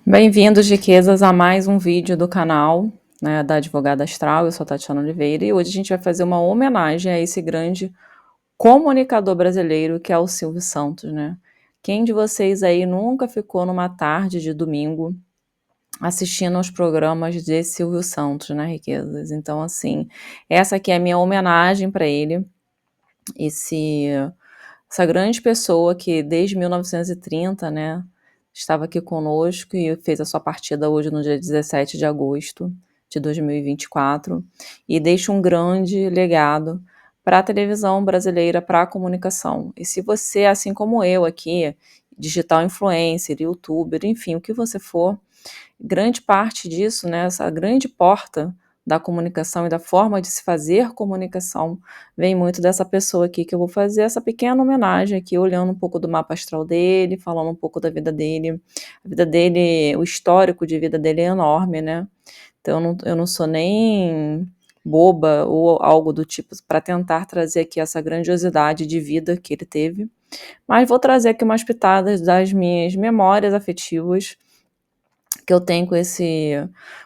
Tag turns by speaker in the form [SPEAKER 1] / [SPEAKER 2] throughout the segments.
[SPEAKER 1] Bem-vindos, riquezas, a mais um vídeo do canal, né, da Advogada Astral. Eu sou a Tatiana Oliveira e hoje a gente vai fazer uma homenagem a esse grande comunicador brasileiro que é o Silvio Santos, né? Quem de vocês aí nunca ficou numa tarde de domingo assistindo aos programas de Silvio Santos, né, riquezas? Então, assim, essa aqui é a minha homenagem para ele, essa grande pessoa que desde 1930, né, estava aqui conosco e fez a sua partida hoje no dia 17 de agosto de 2024 e deixa um grande legado para a televisão brasileira, para a comunicação. E se você, assim como eu aqui, digital influencer, youtuber, enfim, o que você for, grande parte disso, né, essa grande porta da comunicação e da forma de se fazer comunicação vem muito dessa pessoa aqui, que eu vou fazer essa pequena homenagem aqui, olhando um pouco do mapa astral dele, falando um pouco da vida dele. A vida dele, o histórico de vida dele é enorme, né? Então eu não sou nem boba ou algo do tipo para tentar trazer aqui essa grandiosidade de vida que ele teve, mas vou trazer aqui umas pitadas das minhas memórias afetivas que eu tenho com esse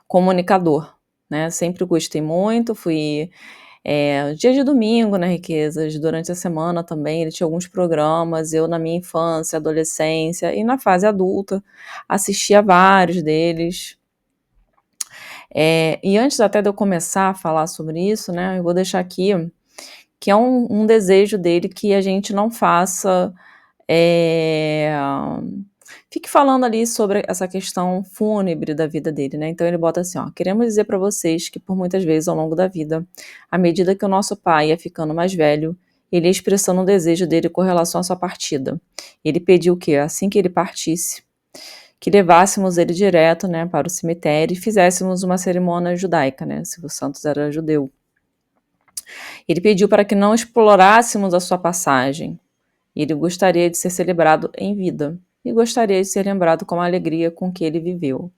[SPEAKER 1] comunicador, né? Sempre gostei muito, fui dia de domingo, né, Riquezas, durante a semana também, ele tinha alguns programas, eu na minha infância, adolescência e na fase adulta, assistia vários deles. E antes até de eu começar a falar sobre isso, né, eu vou deixar aqui que é um desejo dele que a gente não faça é, fique falando ali sobre essa questão fúnebre da vida dele, né? Então ele bota assim, ó: queremos dizer para vocês que por muitas vezes ao longo da vida, à medida que o nosso pai ia ficando mais velho, ele ia expressando um desejo dele com relação à sua partida. Ele pediu que, assim que ele partisse, que levássemos ele direto, né, para o cemitério e fizéssemos uma cerimônia judaica, né? Silvio Santos era judeu. Ele pediu para que não explorássemos a sua passagem. Ele gostaria de ser celebrado em vida e gostaria de ser lembrado com a alegria com que ele viveu.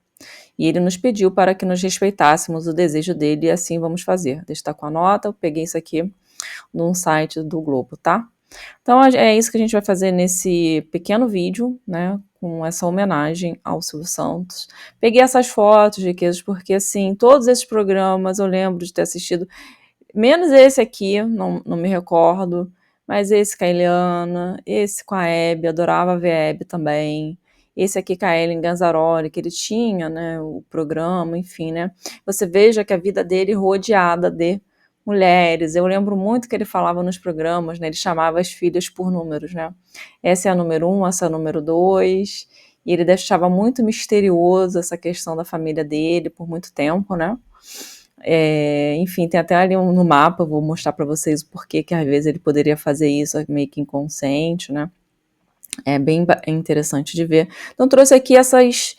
[SPEAKER 1] E ele nos pediu para que nos respeitássemos o desejo dele e assim vamos fazer. Destacou a nota, eu peguei isso aqui num site do Globo, tá? Então é isso que a gente vai fazer nesse pequeno vídeo, né, com essa homenagem ao Silvio Santos. Peguei essas fotos, riquezas, porque assim, todos esses programas eu lembro de ter assistido, menos esse aqui, não me recordo, mas esse com a Eliana, esse com a Hebe, adorava ver a Hebe também. Esse aqui com a Ellen Ganzaroli, que ele tinha, né, o programa, enfim, né. Você veja que a vida dele rodeada de mulheres. Eu lembro muito que ele falava nos programas, né, ele chamava as filhas por números, né. Essa é a número 1, essa é a número 2, e ele deixava muito misterioso essa questão da família dele por muito tempo, né. Enfim, tem até ali no mapa, vou mostrar para vocês o porquê que às vezes ele poderia fazer isso meio que inconsciente, né? É bem interessante de ver. Então trouxe aqui essas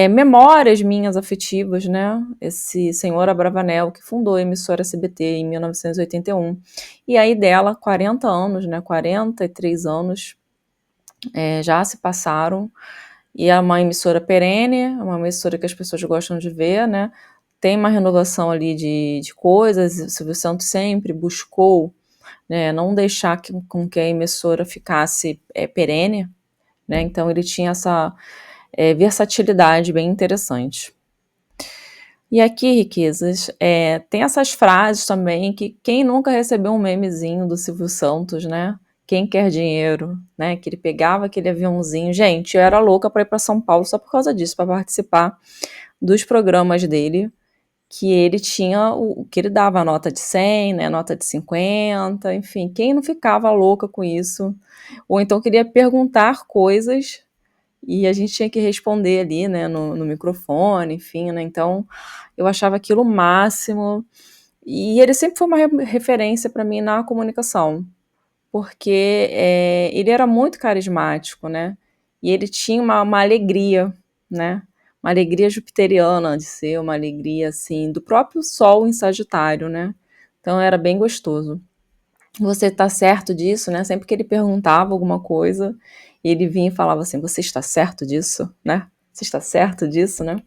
[SPEAKER 1] memórias minhas afetivas, né? Esse senhor Abravanel, que fundou a emissora SBT em 1981. E aí dela, 40 anos, né? 43 anos já se passaram. E é uma emissora perene, é uma emissora que as pessoas gostam de ver, né? Tem uma renovação ali de coisas, o Silvio Santos sempre buscou, né, não deixar com que a emissora ficasse perene, né, então ele tinha essa versatilidade bem interessante. E aqui, riquezas, tem essas frases também que quem nunca recebeu um memezinho do Silvio Santos, né? Quem quer dinheiro, né? Que ele pegava aquele aviãozinho. Gente, eu era louca para ir para São Paulo só por causa disso, para participar dos programas dele, que ele tinha que ele dava a nota de 100, né, nota de 50, enfim, quem não ficava louca com isso? Ou então queria perguntar coisas e a gente tinha que responder ali, né, no microfone, enfim, né, então eu achava aquilo o máximo, e ele sempre foi uma referência para mim na comunicação, porque ele era muito carismático, né, e ele tinha uma alegria, né, uma alegria jupiteriana de ser, uma alegria, assim, do próprio sol em Sagitário, né, então era bem gostoso. Você tá certo disso, né, sempre que ele perguntava alguma coisa, ele vinha e falava assim: "Você está certo disso?", né, "Você está certo disso?", né.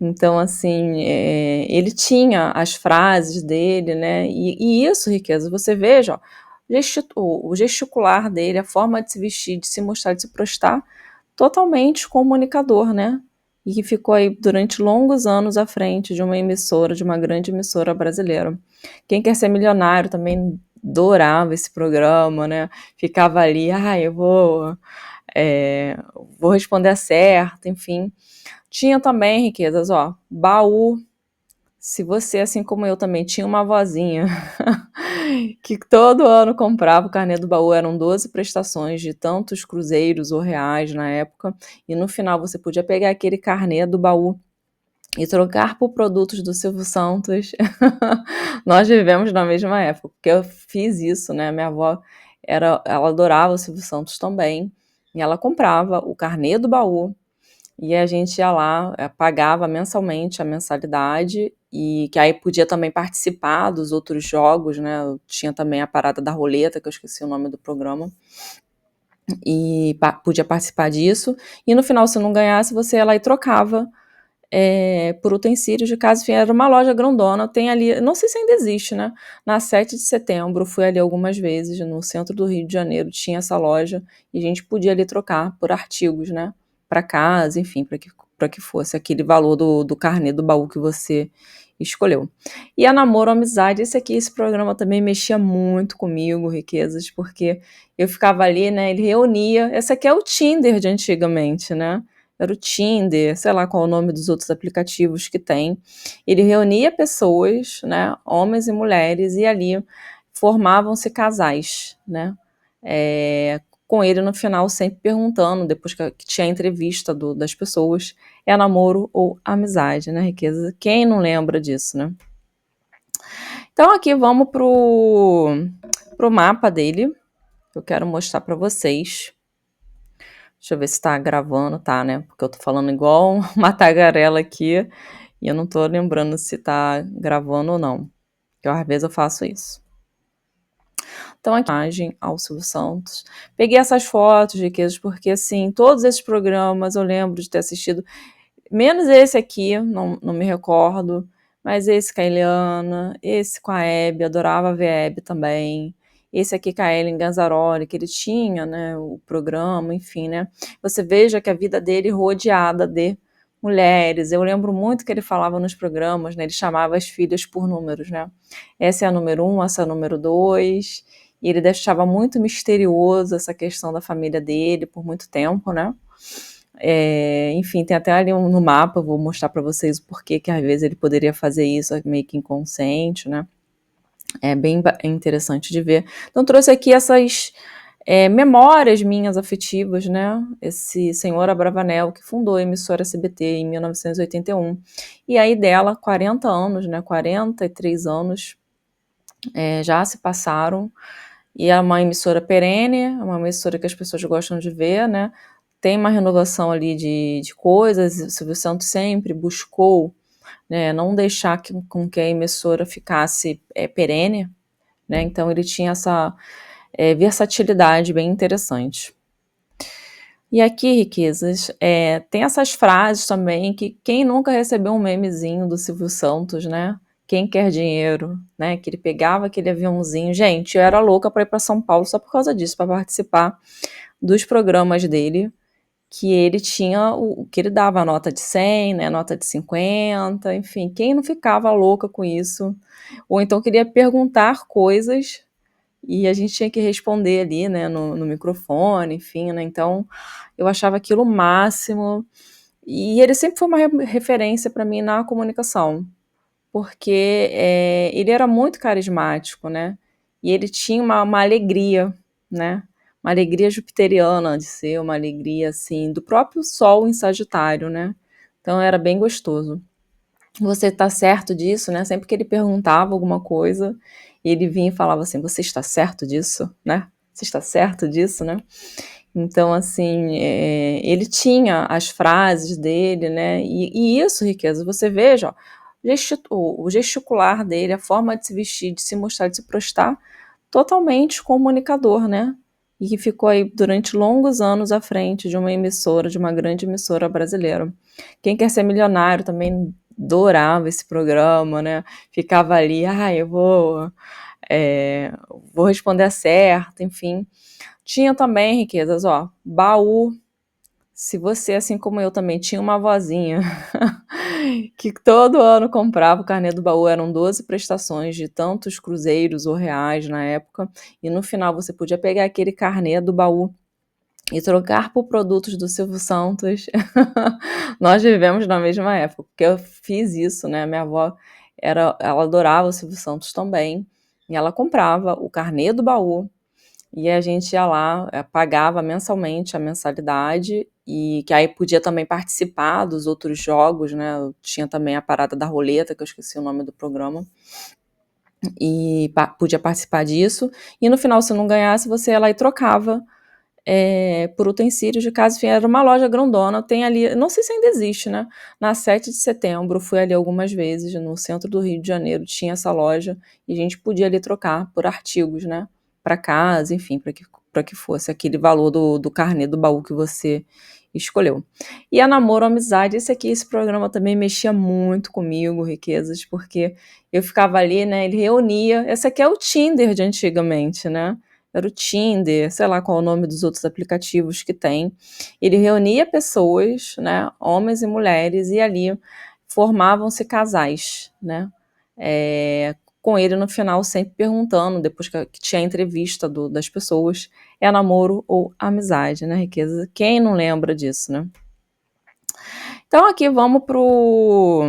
[SPEAKER 1] Então, assim, ele tinha as frases dele, né, e isso, riqueza, você veja, ó, o gesticular dele, a forma de se vestir, de se mostrar, de se prostar, totalmente comunicador, né. e que ficou aí durante longos anos à frente de uma emissora, de uma grande emissora brasileira. Quem Quer Ser Milionário também adorava esse programa, né, ficava ali: "Ai, vou responder certo", enfim. Tinha também, Riquezas, ó, baú. Se você, assim como eu também, tinha uma vozinha que todo ano comprava o carnê do baú, eram 12 prestações de tantos cruzeiros ou reais na época, e no final você podia pegar aquele carnê do baú e trocar por produtos do Silvio Santos. Nós vivemos na mesma época, porque eu fiz isso, né, minha avó ela adorava o Silvio Santos também, e ela comprava o carnê do baú, e a gente ia lá, pagava mensalmente a mensalidade, e que aí podia também participar dos outros jogos, né, tinha também a parada da roleta, que eu esqueci o nome do programa, e podia participar disso, e no final, se não ganhasse, você ia lá e trocava por utensílios de casa, enfim, era uma loja grandona, tem ali, não sei se ainda existe, né, na 7 de setembro, fui ali algumas vezes, no centro do Rio de Janeiro, tinha essa loja, e a gente podia ali trocar por artigos, né, para casa, enfim, para que fosse aquele valor do carnê do baú que você escolheu. E a Namoro Amizade, esse programa também mexia muito comigo, Riquezas, porque eu ficava ali, né, ele reunia, esse aqui é o Tinder de antigamente, né, era o Tinder, sei lá qual é o nome dos outros aplicativos que tem. Ele reunia pessoas, né, homens e mulheres, e ali formavam-se casais, né, com ele no final sempre perguntando, depois que tinha a entrevista das pessoas, é namoro ou amizade, né, Riqueza? Quem não lembra disso, né? Então aqui vamos pro mapa dele, que eu quero mostrar para vocês. Deixa eu ver se tá gravando, tá, né? Porque eu tô falando igual uma tagarela aqui e eu não tô lembrando se tá gravando ou não. Que às vezes eu faço isso. Então, aqui, imagem ao Silvio Santos. Peguei essas fotos, Riquezas, porque assim, todos esses programas eu lembro de ter assistido. Menos esse aqui, não me recordo, mas esse com a Eliana, esse com a Hebe, adorava ver a Hebe também. Esse aqui com a Ellen Ganzaroli, que ele tinha, né, o programa, enfim, né. Você veja que a vida dele rodeada de mulheres. Eu lembro muito que ele falava nos programas, né, ele chamava as filhas por números, né. Essa é a número 1, essa é a número 2, e ele deixava muito misterioso essa questão da família dele por muito tempo, né. Enfim, tem até ali no mapa, eu vou mostrar para vocês o porquê que às vezes ele poderia fazer isso meio que inconsciente, né? É bem interessante de ver. Então trouxe aqui essas memórias minhas afetivas, né? Esse senhor Abravanel, que fundou a emissora SBT em 1981. E aí dela, 40 anos, né? 43 anos já se passaram. E é uma emissora perene, é uma emissora que as pessoas gostam de ver, né? Tem uma renovação ali de coisas, o Silvio Santos sempre buscou, né, não deixar com que a emissora ficasse perene, né? Então ele tinha essa versatilidade bem interessante. E aqui, Riquezas, tem essas frases também que quem nunca recebeu um memezinho do Silvio Santos, né? Quem quer dinheiro, né? Que ele pegava aquele aviãozinho. Gente, eu era louca para ir para São Paulo só por causa disso, para participar dos programas dele, que ele tinha o que ele dava, a nota de 100, né, nota de 50, enfim, quem não ficava louca com isso? Ou então queria perguntar coisas e a gente tinha que responder ali, né, no microfone, enfim, né, então eu achava aquilo o máximo. E ele sempre foi uma referência para mim na comunicação, porque ele era muito carismático, né, e ele tinha uma alegria, né, uma alegria jupiteriana de ser, uma alegria, assim, do próprio sol em Sagitário, né, então era bem gostoso. Você está certo disso, né, sempre que ele perguntava alguma coisa, ele vinha e falava assim: "Você está certo disso?", né, "Você está certo disso?", né. Então, assim, ele tinha as frases dele, né, e isso, Riqueza, você veja, ó, o gesticular dele, a forma de se vestir, de se mostrar, de se prostar, totalmente comunicador, né, e que ficou aí durante longos anos à frente de uma emissora, de uma grande emissora brasileira. Quem Quer Ser Milionário também adorava esse programa, né, ficava ali: "Ai, vou responder certo", enfim. Tinha também, Riquezas, ó, baú. se você, assim como eu também, tinha uma vozinha que todo ano comprava o carnê do baú, eram 12 prestações de tantos cruzeiros ou reais na época, e no final você podia pegar aquele carnê do baú e trocar por produtos do Silvio Santos. Nós vivemos na mesma época, porque eu fiz isso, né, minha avó ela adorava o Silvio Santos também, e ela comprava o carnê do baú, e a gente ia lá, pagava mensalmente a mensalidade, e que aí podia também participar dos outros jogos, né, tinha também a parada da roleta, que eu esqueci o nome do programa, e podia participar disso, e no final, se não ganhasse, você ia lá e trocava por utensílios de casa, enfim, era uma loja grandona, tem ali, não sei se ainda existe, né, na 7 de setembro, fui ali algumas vezes, no centro do Rio de Janeiro, tinha essa loja, e a gente podia ali trocar por artigos, né, para casa, enfim, para que fosse aquele valor do carnê do baú que você escolheu. E a namoro, amizade, esse programa também mexia muito comigo, Riquezas, porque eu ficava ali, né, ele reunia, esse aqui é o Tinder de antigamente, né, era o Tinder, sei lá qual é o nome dos outros aplicativos que tem. Ele reunia pessoas, né, homens e mulheres, e ali formavam-se casais, né, com ele no final sempre perguntando, depois que tinha a entrevista das pessoas, é namoro ou amizade, né, Riqueza? Quem não lembra disso, né? Então aqui vamos pro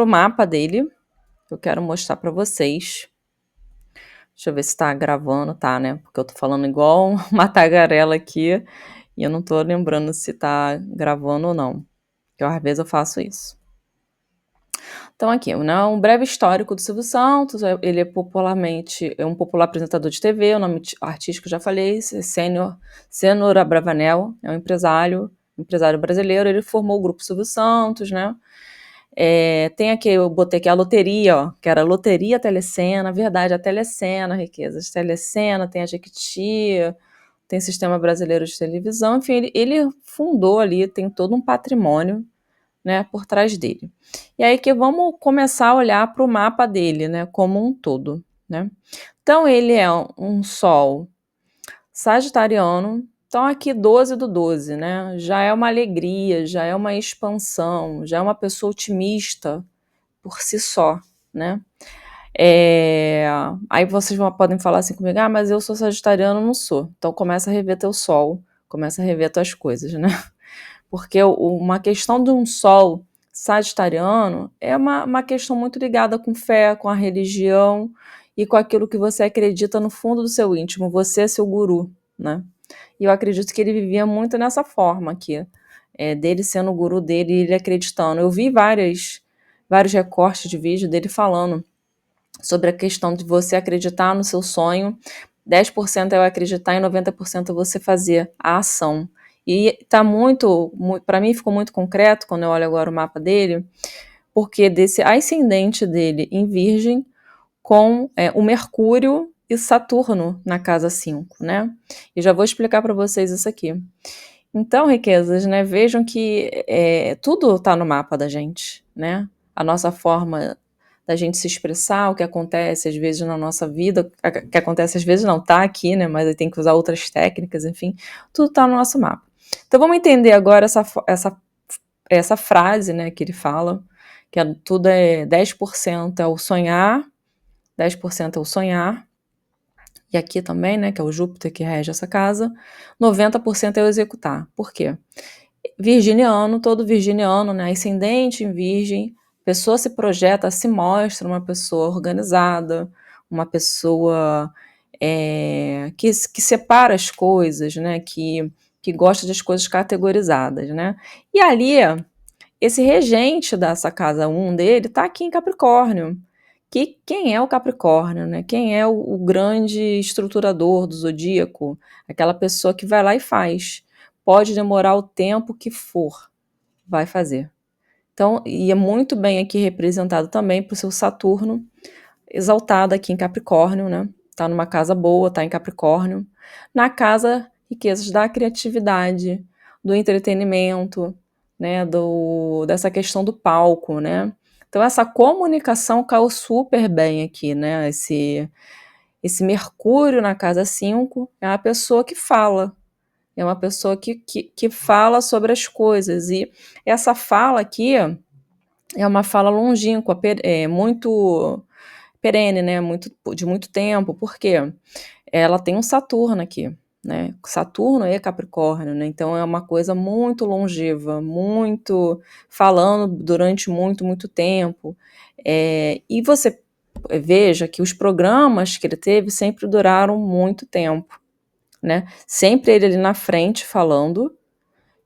[SPEAKER 1] mapa dele, que eu quero mostrar para vocês. Deixa eu ver se tá gravando, tá, né? Porque eu tô falando igual uma tagarela aqui e eu não tô lembrando se tá gravando ou não. Porque às vezes eu faço isso. Então aqui, né, um breve histórico do Silvio Santos, ele é um popular apresentador de TV, o nome artístico eu já falei, Cênor Abravanel, é um empresário brasileiro, ele formou o grupo Silvio Santos, né, tem aqui, eu botei aqui a loteria, ó, que era a Loteria Telecena, verdade, a Telecena, Riquezas, Telecena, tem a Jequiti, tem Sistema Brasileiro de Televisão, enfim, ele fundou ali, tem todo um patrimônio, né, por trás dele. E aí que vamos começar a olhar para o mapa dele, né, como um todo, né. Então ele é um Sol sagitariano, então aqui 12 do 12, né, já é uma alegria, já é uma expansão, já é uma pessoa otimista por si só, né. Aí vocês podem falar assim comigo: "Ah, mas eu sou sagitariano", não sou. Então começa a rever teu Sol, começa a rever tuas coisas, né. Porque uma questão de um Sol sagitariano é uma questão muito ligada com fé, com a religião e com aquilo que você acredita no fundo do seu íntimo, você é seu guru, né. E eu acredito que ele vivia muito nessa forma aqui, dele sendo o guru dele e ele acreditando. Eu vi vários recortes de vídeo dele falando sobre a questão de você acreditar no seu sonho, 10% é eu acreditar e 90% é você fazer a ação. E tá para mim ficou muito concreto quando eu olho agora o mapa dele, porque desse ascendente dele em Virgem com o Mercúrio e Saturno na casa 5, né? E já vou explicar para vocês isso aqui. Então, Riquezas, né? Vejam que tudo está no mapa da gente, né? A nossa forma da gente se expressar, o que acontece às vezes na nossa vida, o que acontece às vezes não tá aqui, né? Mas aí tem que usar outras técnicas, enfim, tudo está no nosso mapa. Então vamos entender agora essa frase, né? Que ele fala, que tudo 10% é o sonhar, 10% é o sonhar, e aqui também, né, que é o Júpiter que rege essa casa, 90% é o executar. Por quê? Virginiano, todo virginiano, né, ascendente em Virgem, pessoa se projeta, se mostra uma pessoa organizada, uma pessoa que separa as coisas, né, que gosta das coisas categorizadas, né. E ali, esse regente dessa casa 1 dele está aqui em Capricórnio. Quem é o Capricórnio, né? Quem é o grande estruturador do zodíaco? Aquela pessoa que vai lá e faz. Pode demorar o tempo que for, vai fazer. Então, e é muito bem aqui representado também por seu Saturno, exaltado aqui em Capricórnio, né? Tá numa casa boa, tá em Capricórnio. Na casa, riquezas da criatividade, do entretenimento, né? Dessa questão do palco, né? Então, essa comunicação caiu super bem aqui, né? Esse Mercúrio na casa 5 é a pessoa que fala, é uma pessoa que fala sobre as coisas, e essa fala aqui é uma fala longínqua, muito perene, né, de muito tempo, por quê? Ela tem um Saturno aqui, né, Saturno é Capricórnio, né, então é uma coisa muito longeva, muito falando durante muito, muito tempo, e você veja que os programas que ele teve sempre duraram muito tempo, né, sempre ele ali na frente falando,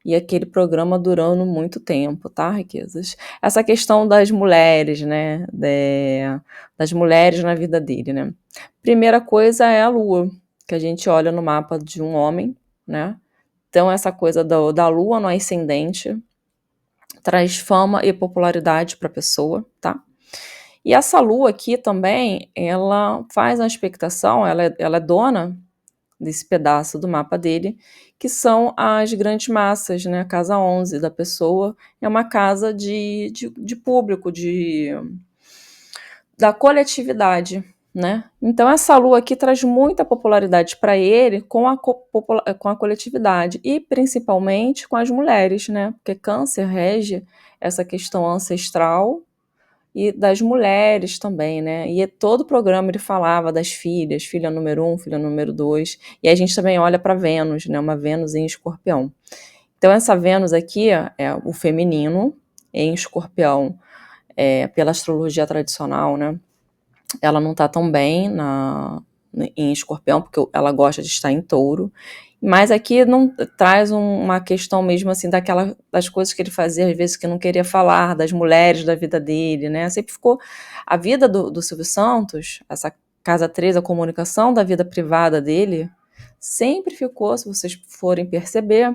[SPEAKER 1] e aquele programa durando muito tempo, tá, riquezas? Essa questão das mulheres, né, das mulheres na vida dele, né. Primeira coisa é a lua, que a gente olha no mapa de um homem, né, então essa coisa da lua no ascendente traz fama e popularidade para a pessoa, tá. E essa lua aqui também, ela faz uma expectação, ela é dona desse pedaço do mapa dele, que são as grandes massas, né, a casa 11 da pessoa, é uma casa de público, da coletividade, né. Então essa lua aqui traz muita popularidade para ele com a coletividade e principalmente com as mulheres, né, porque Câncer rege essa questão ancestral e das mulheres também, né, e todo o programa ele falava das filhas, filha número 1, filha número 2, e a gente também olha para Vênus, né, uma Vênus em Escorpião. Então essa Vênus aqui é o feminino em Escorpião, pela astrologia tradicional, né, ela não está tão bem em Escorpião, porque ela gosta de estar em Touro, mas aqui não traz uma questão mesmo assim das coisas que ele fazia às vezes que não queria falar, das mulheres da vida dele, né, sempre ficou a vida do Silvio Santos, essa casa 3, a comunicação da vida privada dele, sempre ficou, se vocês forem perceber,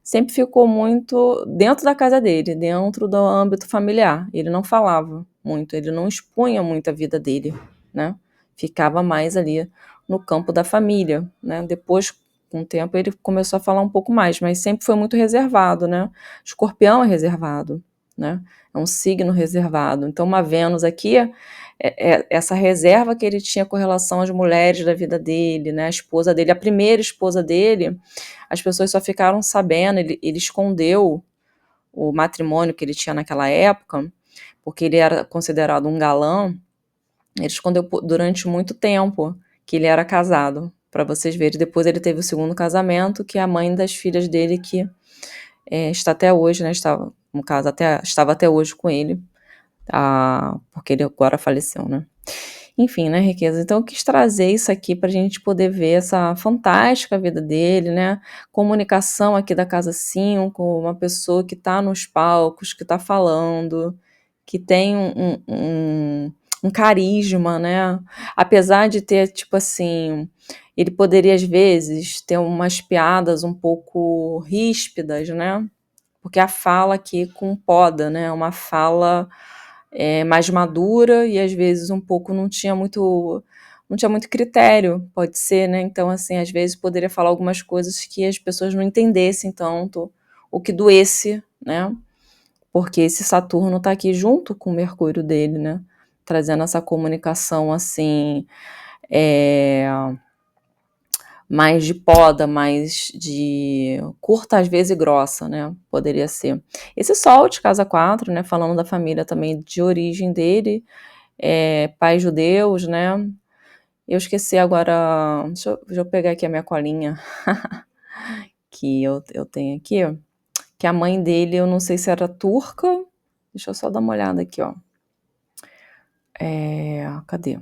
[SPEAKER 1] sempre ficou muito dentro da casa dele, dentro do âmbito familiar, ele não falava muito, ele não expunha muito a vida dele, né, ficava mais ali no campo da família, né, depois com o tempo ele começou a falar um pouco mais, mas sempre foi muito reservado, né, Escorpião é reservado, né, é um signo reservado, então uma Vênus aqui essa reserva que ele tinha com relação às mulheres da vida dele, né, a esposa dele, a primeira esposa dele, as pessoas só ficaram sabendo, ele escondeu o matrimônio que ele tinha naquela época, porque ele era considerado um galã, ele escondeu durante muito tempo que ele era casado, para vocês verem. Depois ele teve o segundo casamento, que é a mãe das filhas dele, que está até hoje, né, no caso, estava até hoje com ele, porque ele agora faleceu, né. Enfim, né, riqueza, então eu quis trazer isso aqui para a gente poder ver essa fantástica vida dele, né, comunicação aqui da casa 5, uma pessoa que está nos palcos, que está falando, que tem um carisma, né, apesar de ter, tipo assim, ele poderia às vezes ter umas piadas um pouco ríspidas, né, porque a fala aqui com poda, né, uma fala mais madura e às vezes um pouco não tinha muito critério, pode ser, né, então assim, às vezes poderia falar algumas coisas que as pessoas não entendessem tanto, ou que doesse, né, porque esse Saturno está aqui junto com o Mercúrio dele, né, trazendo essa comunicação assim, é, mais de poda, mais de curta às vezes e grossa, né, poderia ser. Esse Sol de casa 4, né, falando da família também de origem dele, pais judeus, né, eu esqueci agora, deixa eu pegar aqui a minha colinha, que eu tenho aqui, que a mãe dele eu não sei se era turca, deixa eu só dar uma olhada aqui, ó. Cadê?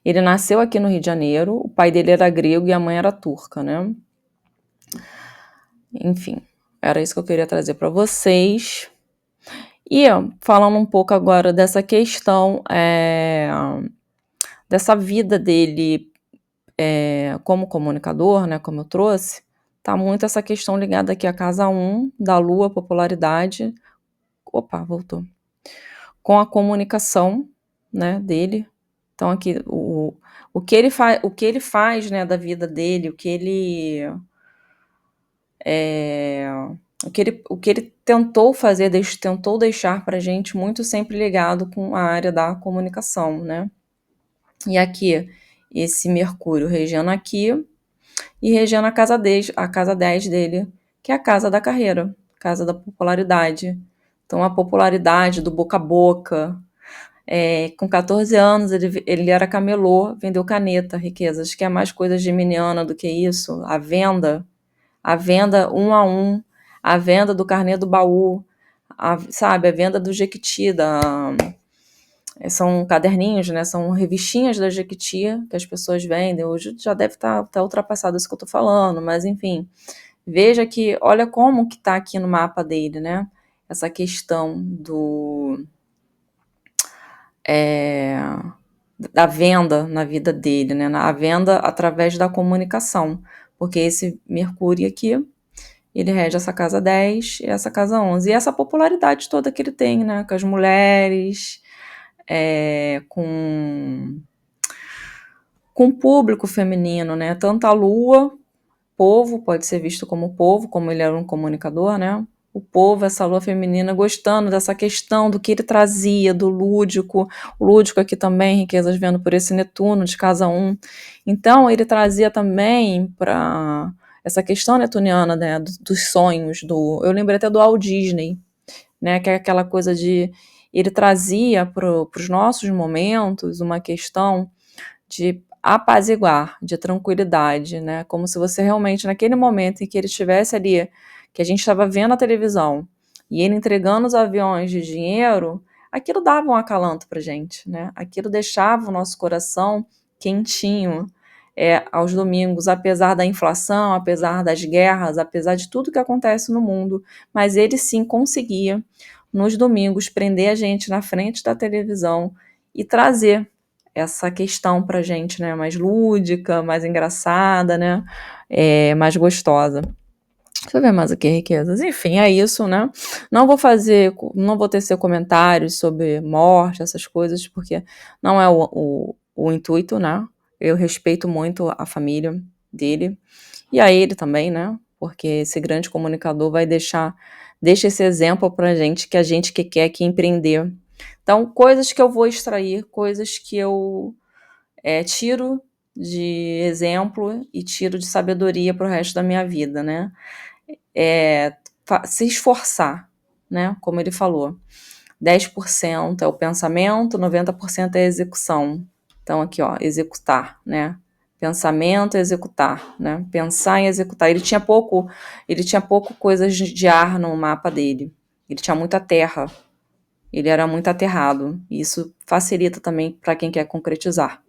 [SPEAKER 1] Ele nasceu aqui no Rio de Janeiro, o pai dele era grego e a mãe era turca, né. Enfim, era isso que eu queria trazer para vocês. E falando um pouco agora dessa questão, dessa vida dele, como comunicador, né, como eu trouxe, tá muito essa questão ligada aqui à casa 1, da lua, popularidade, opa, voltou, com a comunicação, né, dele. Então aqui o que ele faz, né, da vida dele, o que ele tentou fazer, tentou deixar pra gente muito sempre ligado com a área da comunicação, né. E aqui, esse Mercúrio regendo aqui, e regendo a casa 10 dele, que é a casa da carreira, casa da popularidade. Então, a popularidade do boca a boca. Com 14 anos, ele era camelô, vendeu caneta, riquezas. Quer mais coisa geminiana do que isso? A venda um a um, a venda do carnê do baú, sabe, a venda do Jequiti, são caderninhos, né? São revistinhas da Jequiti que as pessoas vendem. Hoje já deve estar ultrapassado isso que eu tô falando, mas enfim. Veja que, olha como que tá aqui no mapa dele, né? Essa questão da venda na vida dele, né? A venda através da comunicação. Porque esse Mercúrio aqui, ele rege essa casa 10 e essa casa 11. E essa popularidade toda que ele tem, né? Com as mulheres, com o público feminino, né? Tanto a Lua, povo, pode ser visto como povo, como ele era um comunicador, né? O povo, essa lua feminina, gostando dessa questão do que ele trazia, do lúdico. O lúdico aqui também, riquezas vendo por esse Netuno de casa 1. Então, ele trazia também para essa questão netuniana, né, dos sonhos. Eu lembrei até do Walt Disney, né, que é aquela coisa de... Ele trazia para os nossos momentos uma questão de apaziguar, de tranquilidade, né? Como se você realmente, naquele momento em que ele estivesse ali, que a gente estava vendo a televisão, e ele entregando os aviões de dinheiro, aquilo dava um acalanto pra gente, né? Aquilo deixava o nosso coração quentinho, aos domingos, apesar da inflação, apesar das guerras, apesar de tudo que acontece no mundo, mas ele sim conseguia, nos domingos, prender a gente na frente da televisão e trazer essa questão pra gente, né, mais lúdica, mais engraçada, né, mais gostosa. Deixa eu ver mais aqui, riquezas. Enfim, é isso, né? Não vou tecer comentários sobre morte, essas coisas, porque não é o intuito, né? Eu respeito muito a família dele e a ele também, né? Porque esse grande comunicador deixa esse exemplo pra gente que quer que empreender. Então, coisas que eu vou extrair, coisas que eu tiro de exemplo e tiro de sabedoria para o resto da minha vida, né? Se esforçar, né? Como ele falou, 10% é o pensamento, 90% é a execução. Então, aqui, ó, executar, né? Pensamento e executar, né? Pensar e executar. Ele tinha pouco coisas de ar no mapa dele. Ele tinha muita terra. Ele era muito aterrado. E isso facilita também para quem quer concretizar.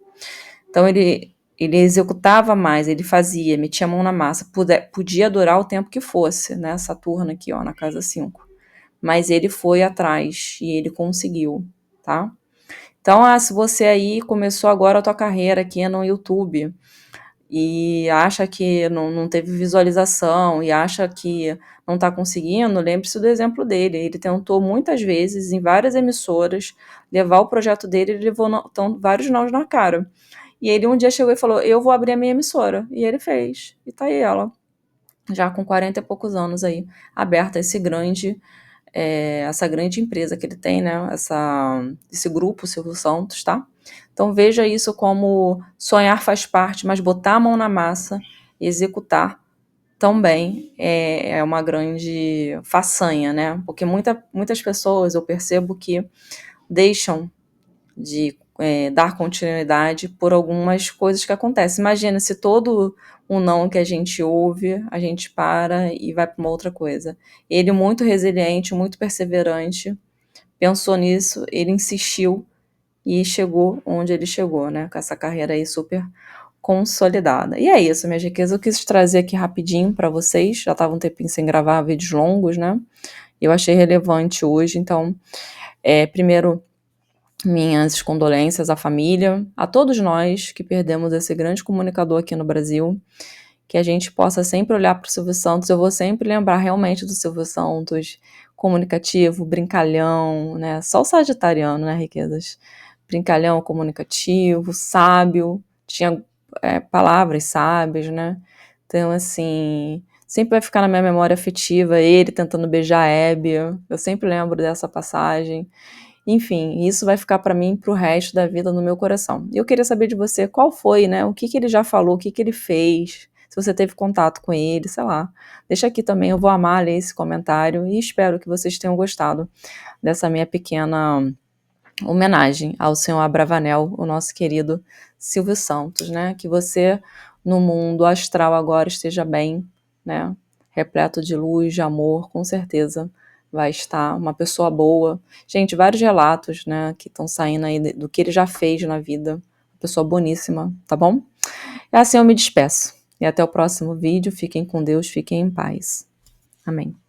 [SPEAKER 1] Então, ele executava mais, ele fazia, metia a mão na massa, podia durar o tempo que fosse, né? Saturno aqui, ó, na casa 5. Mas ele foi atrás e ele conseguiu, tá? Então, se você aí começou agora a tua carreira aqui no YouTube e acha que não teve visualização e acha que não está conseguindo, lembre-se do exemplo dele. Ele tentou muitas vezes, em várias emissoras, levar o projeto dele, ele levou vários nãos na cara. E ele um dia chegou e falou, eu vou abrir a minha emissora. E ele fez. E tá aí ela, já com 40 e poucos anos aí, aberta essa grande empresa que ele tem, né? Esse grupo, Silvio Santos, tá? Então veja isso como sonhar faz parte, mas botar a mão na massa, executar também é uma grande façanha, né? Porque muitas pessoas eu percebo que deixam de dar continuidade por algumas coisas que acontecem. Imagina se todo o não que a gente ouve, a gente para e vai para uma outra coisa. Ele muito resiliente, muito perseverante, pensou nisso, ele insistiu e chegou onde ele chegou, né? Com essa carreira aí super consolidada. E é isso, minhas riquezas. Eu quis trazer aqui rapidinho para vocês. Já estava um tempinho sem gravar vídeos longos, né? Eu achei relevante hoje. Então, primeiro, minhas condolências à família, a todos nós que perdemos esse grande comunicador aqui no Brasil, que a gente possa sempre olhar para o Silvio Santos. Eu vou sempre lembrar realmente do Silvio Santos, comunicativo, brincalhão, né? Só o sagitariano, né, riquezas? Brincalhão, comunicativo, sábio, tinha palavras sábias, né? Então, assim, sempre vai ficar na minha memória afetiva ele tentando beijar a Hebe. Eu sempre lembro dessa passagem. Enfim, isso vai ficar para mim pro resto da vida no meu coração. Eu queria saber de você qual foi, né? O que ele já falou, o que ele fez. se você teve contato com ele, sei lá. Deixa aqui também, eu vou amar ler esse comentário e espero que vocês tenham gostado dessa minha pequena homenagem ao senhor Abravanel, o nosso querido Silvio Santos, né? Que você, no mundo astral agora, esteja bem, né? Repleto de luz, de amor, com certeza vai estar uma pessoa boa. Gente, vários relatos, né, que estão saindo aí do que ele já fez na vida. Uma pessoa boníssima, tá bom? É assim eu me despeço. E até o próximo vídeo. Fiquem com Deus, fiquem em paz. Amém.